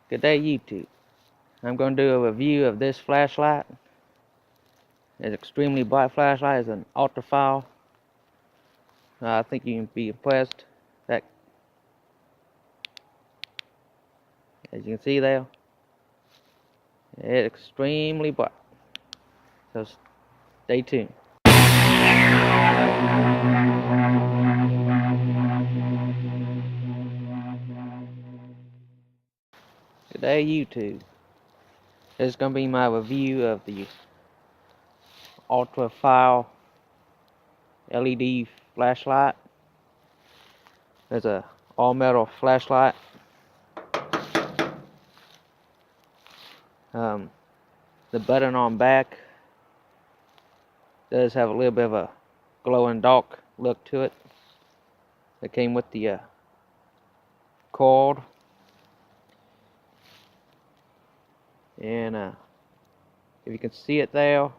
Good day, YouTube. I'm going to do a review of this flashlight. It's an extremely bright flashlight. It's an UltraFire. I think you can be impressed. That, as you can see there, it's extremely bright. So stay tuned. Good day, YouTube. This is going to be my review of the UltraFire LED flashlight. It's a all-metal flashlight. The button on back does have a little bit of a glow-in-the-dark look to it. It came with the cord, and if you can see it there,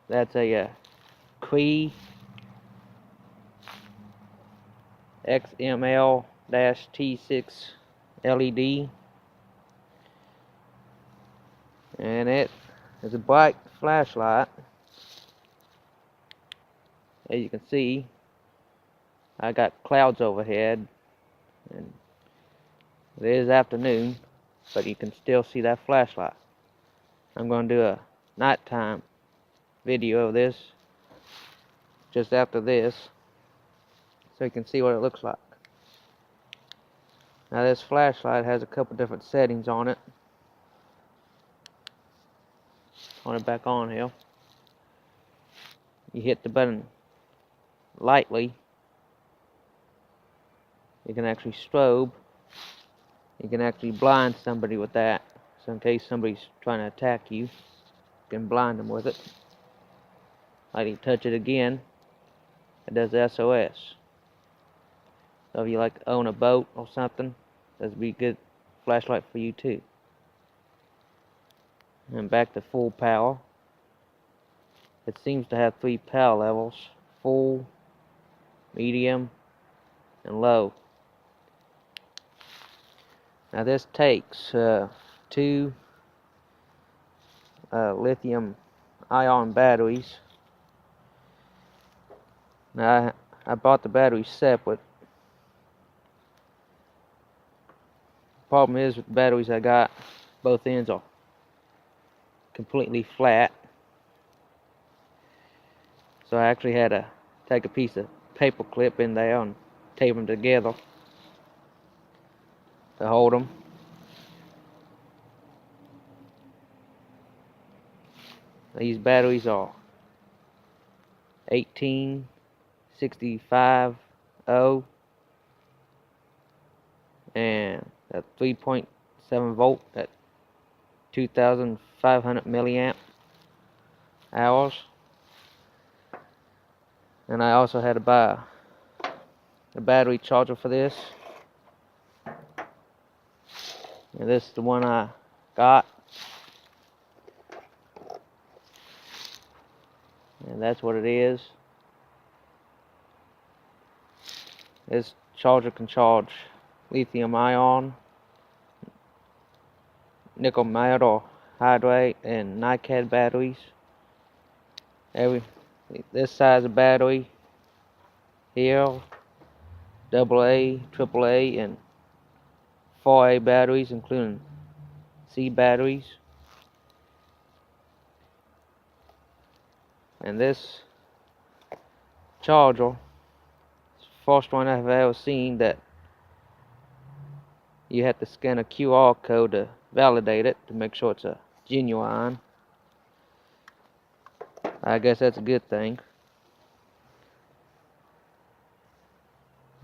that's a Cree XML-T6 LED, and it is a bright flashlight. As you can see, I got clouds overhead, and it is afternoon, but you can still see that flashlight. I'm going to do a nighttime video of this just after this, so you can see what it looks like. Now this flashlight has a couple different settings on it. Turn it back on here. You hit the button lightly, you can actually strobe. You can actually blind somebody with that. So in case somebody's trying to attack you, you can blind them with it. Like you touch it again, it does SOS. So if you like own a boat or something, that'd be a good flashlight for you too. And back to full power. It seems to have 3 power levels: full, medium, and low. Now this takes 2 lithium ion batteries. Now I bought the batteries separate. Problem is with the batteries I got, both ends are completely flat. So I actually had to take a piece of paper clip in there and tape them together to hold them. These batteries are 18650 and a 3.7 volt at 2500 milliamp hours. And I also had to buy a battery charger for this. And this is the one I got. And that's what it is. This charger can charge lithium ion, nickel metal hydride, and NiCad batteries. This size of battery here, AA, AAA, and 4A batteries, including C batteries. And this charger is the first one I've ever seen that you have to scan a QR code to validate it, to make sure it's a genuine. I guess that's a good thing.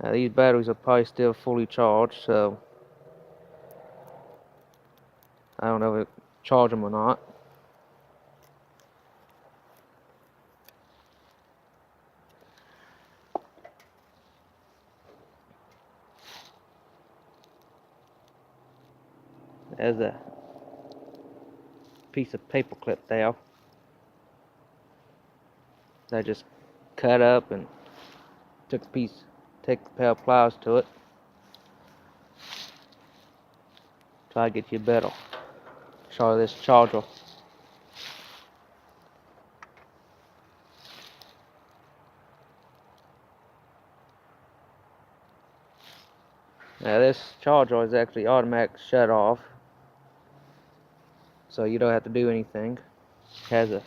Now these batteries are probably still fully charged, so I don't know if it charge them or not. There's a piece of paper clip there that I just cut up and took a pair of pliers to it. try to get you a better shot of this charger. Now this charger is actually automatic shut off, so you don't have to do anything. It has a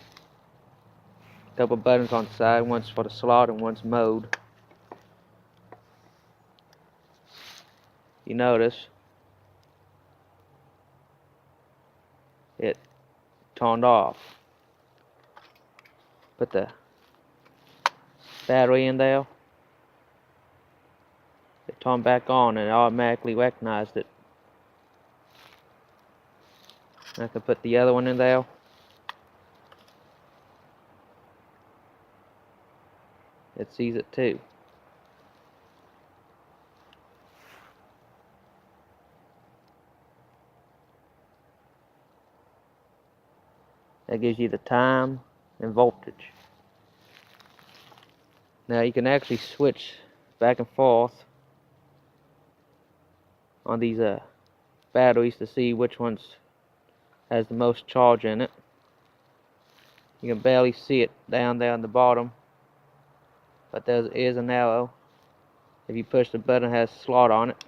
couple buttons on the side, one's for the slot and one's mode. You notice it turned off. Put the battery in there, it turned back on and it automatically recognized it. I can put the other one in there. It sees it too. That gives you the time and voltage. Now you can actually switch back and forth on these batteries to see which ones has the most charge in it. You can barely see it down there on the bottom, but there is an arrow. If you push the button, it has a slot on it.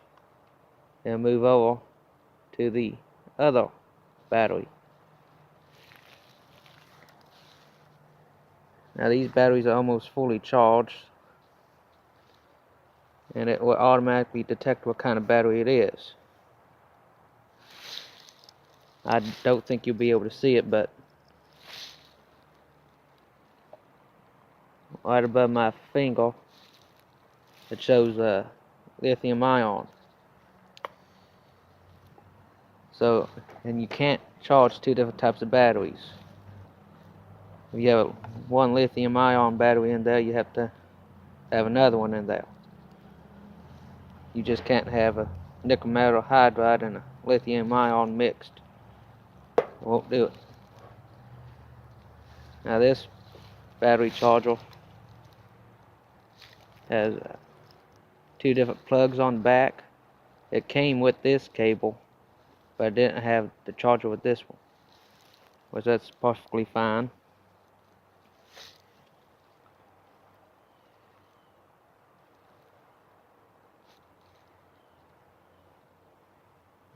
It'll move over to the other battery. Now these batteries are almost fully charged, and it will automatically detect what kind of battery it is. I don't think you'll be able to see it, but right above my finger it shows lithium ion. So, and you can't charge two different types of batteries. If you have one lithium ion battery in there, you have to have another one in there. You just can't have a nickel metal hydride and a lithium ion mixed. It won't do it. Now this battery charger has two different plugs on the back. It came with this cable, but I didn't have the charger with this one, which that's perfectly fine.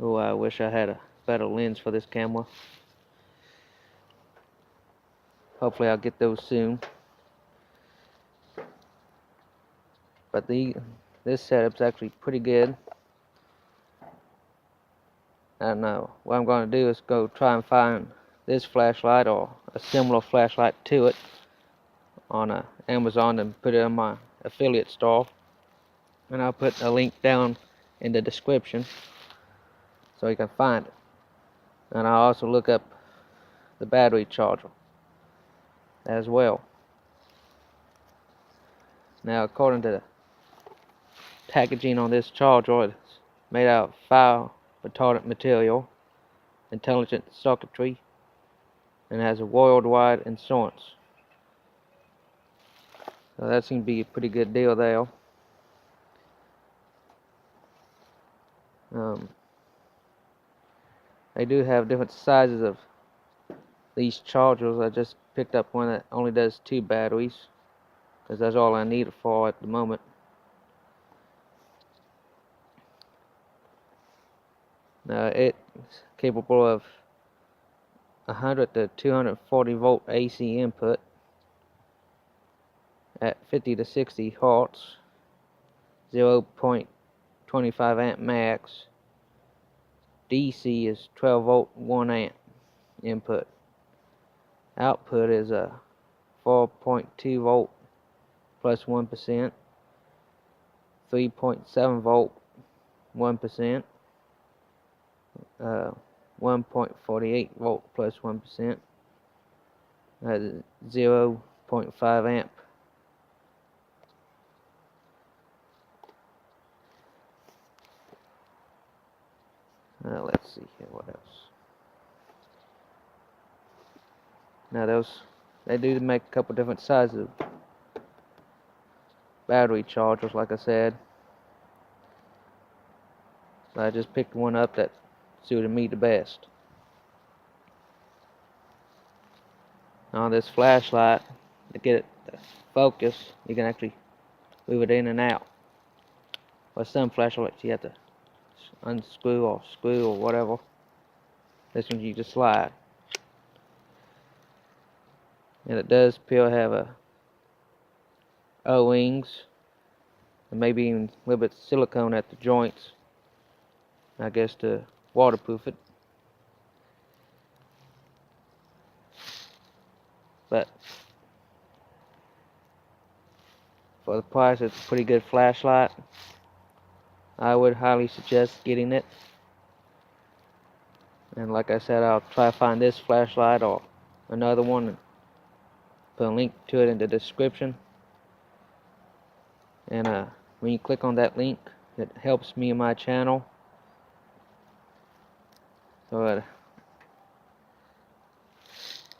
Oh, I wish I had a better lens for this camera. Hopefully I'll get those soon. But this setup's actually pretty good. And what I'm going to do is go try and find this flashlight or a similar flashlight to it on Amazon and put it on my affiliate store. And I'll put a link down in the description so you can find it. And I'll also look up the battery charger as well. Now, according to the packaging on this charger, it's made out of fire retardant material, intelligent circuitry, and has a worldwide insurance. So that seems to be a pretty good deal there. They do have different sizes of these chargers. I just picked up one that only does 2 batteries, because that's all I need it for at the moment. It's capable of 100 to 240 volt AC input at 50 to 60 hertz, 0.25 amp max. DC is 12 volt 1 amp input. Output is a 4.2 volt plus 1%, 3.7 volt 1%, 1.48 volt plus 1%, 0.5 amp. Let's see here, what else. Now they do make a couple different sizes of battery chargers, like I said. I just picked one up that suited me the best. Now this flashlight, to get it to focus, you can actually move it in and out. With some flashlights you have to unscrew or screw or whatever. This one you just slide. And it does appear to have a O-rings and maybe even a little bit of silicone at the joints, I guess, to waterproof it. But for the price, it's a pretty good flashlight. I would highly suggest getting it. And like I said, I'll try to find this flashlight or another one and put a link to it in the description. And when you click on that link, it helps me and my channel. So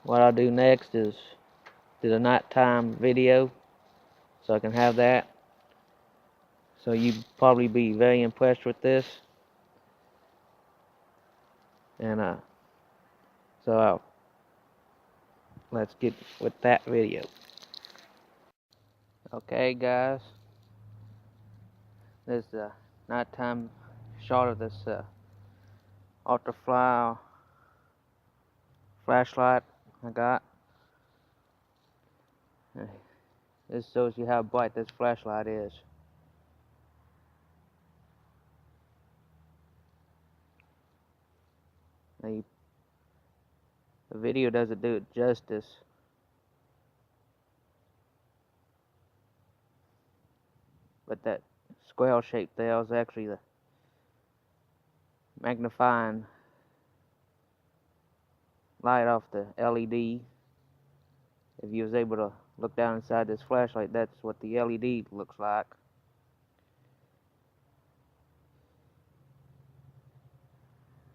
what I'll do next is do the nighttime video, so I can have that. So you'd probably be very impressed with this. And so let's get with that video. Okay guys, this is a nighttime shot of this UltraFire flashlight I got. This shows you how bright this flashlight is. Now the video doesn't do it justice. But that square shape there is actually the magnifying light off the LED. If you was able to look down inside this flashlight, that's what the LED looks like.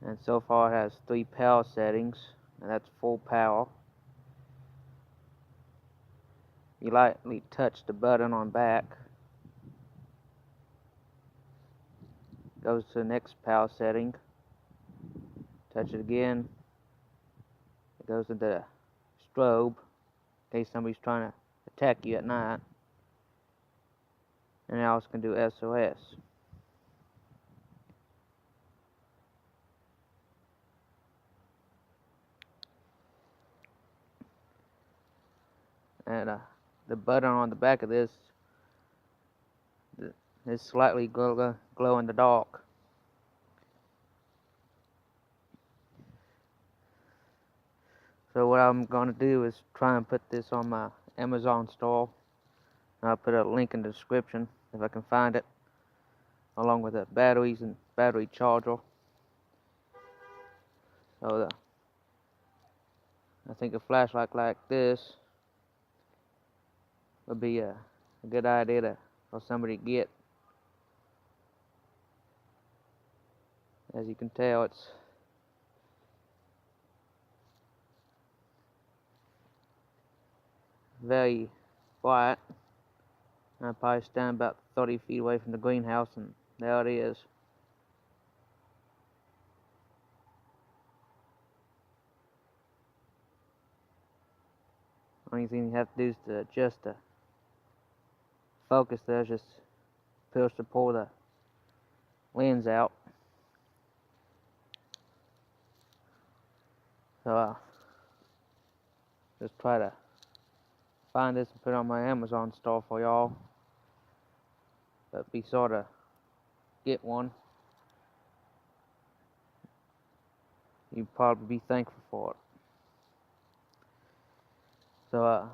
And so far it has 3 power settings, and that's full power. You lightly touch the button on back, goes to the next power setting, touch it again, it goes into the strobe in case somebody's trying to attack you at night, and it also can do SOS. And the button on the back of this is slightly glow in the dark. So what I'm going to do is try and put this on my Amazon store. I'll put a link in the description if I can find it, along with the batteries and battery charger. So I think a flashlight like this would be a good idea for somebody to get. As you can tell, it's very bright. I probably stand about 30 feet away from the greenhouse, and there it is. Only thing you have to do is to adjust the focus there, just appears to pull the lens out. So just try to find this and put it on my Amazon store for y'all. But be sure to get one. You'd probably be thankful for it. So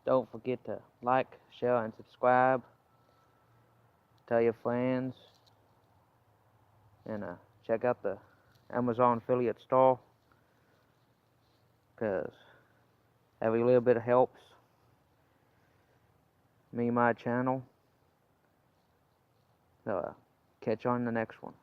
don't forget to like, share, and subscribe. Tell your friends. And check out the Amazon affiliate store, because every little bit helps me and my channel. So catch you on the next one.